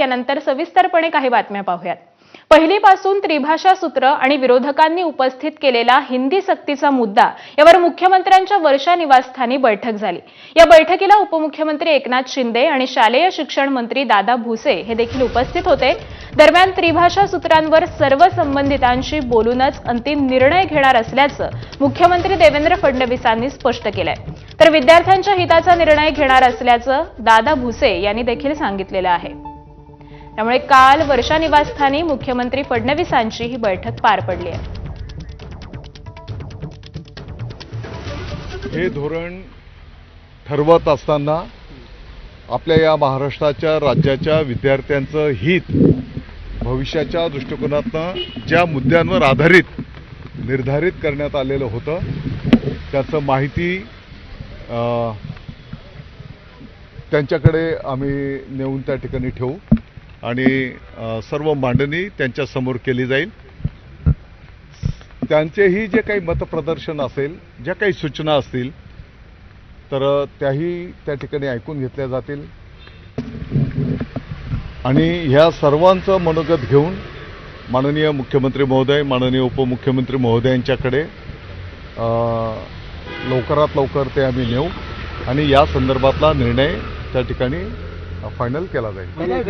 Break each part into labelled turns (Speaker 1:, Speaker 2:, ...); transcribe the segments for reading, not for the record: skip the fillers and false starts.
Speaker 1: यानंतर सविस्तरपणे काही बातम्या पाहूयात। पहिलीपासून त्रिभाषा सूत्र आणि विरोधकांनी उपस्थित केलेला हिंदी सक्तीचा मुद्दा यावर मुख्यमंत्र्यांच्या वर्षा निवासस्थानी बैठक झाली। या बैठकीला उपमुख्यमंत्री एकनाथ शिंदे आणि शालेय शिक्षण मंत्री दादा भुसे हे देखील उपस्थित होते। दरम्यान त्रिभाषा सूत्रांवर सर्व संबंधितांशी बोलूनच अंतिम निर्णय घेणार असल्याचं मुख्यमंत्री देवेंद्र फडणवीसांनी स्पष्ट केलंय। तर विद्यार्थ्यांच्या हिताचा निर्णय घेणार असल्याचं दादा भुसे यांनी देखील सांगितलेलं आहे। त्यामुळे काल वर्षा निवासस्थानी मुख्यमंत्री फडणवीसांची ही बैठक पार पडली आहे।
Speaker 2: हे धोरण ठरवत असताना आपल्या या महाराष्ट्राच्या राज्याच्या विद्यार्थ्यांचं हित भविष्याच्या दृष्टिकोनातून ज्या मुद्द्यांवर आधारित निर्धारित करण्यात आलेलं होतं त्याचं माहिती त्यांच्याकडे आम्ही नेऊन त्या ठिकाणी ठेवू आणि सर्व मांडणी त्यांच्या समोर केली जाईल। त्यांचेही जे काही मतप्रदर्शन असेल, ज्या काही सूचना असतील तर त्याही त्या ठिकाणी ऐकून घेतल्या जातील आणि ह्या सर्वांचं मनोगत घेऊन माननीय मुख्यमंत्री महोदय, माननीय उपमुख्यमंत्री महोदयांच्याकडे लवकरात लवकर ते आम्ही नेऊ आणि या संदर्भातला निर्णय त्या ठिकाणी फायनल केला जाईल।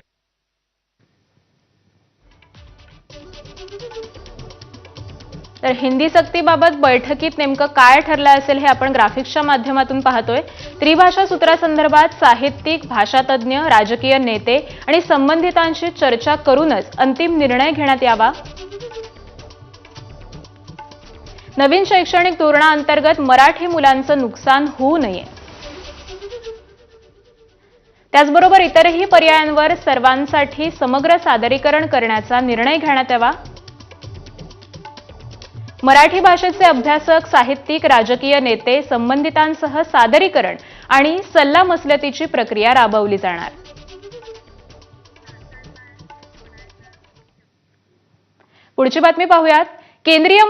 Speaker 1: तर हिंदी सक्तीबाबत बैठकीत नेमकं काय ठरलं असेल हे आपण ग्राफिक्सच्या माध्यमातून पाहतोय। त्रिभाषा सूत्रासंदर्भात साहित्यिक, भाषातज्ञ, राजकीय नेते आणि संबंधितांशी चर्चा करूनच अंतिम निर्णय घेण्यात यावा। नवीन शैक्षणिक धोरणाअंतर्गत मराठी मुलांचं नुकसान होऊ नये, त्याचबरोबर इतरही पर्यायांवर सर्वांसाठी समग्र सादरीकरण करण्याचा निर्णय घेण्यात यावा। मराठी भाषेचे अभ्यासक, साहित्यिक, राजकीय नेते, संबंधितांसह सादरीकरण आणि सल्लामसलतीची प्रक्रिया राबवली जाणार। पुढची बातमी पाहूयात। केंद्रीय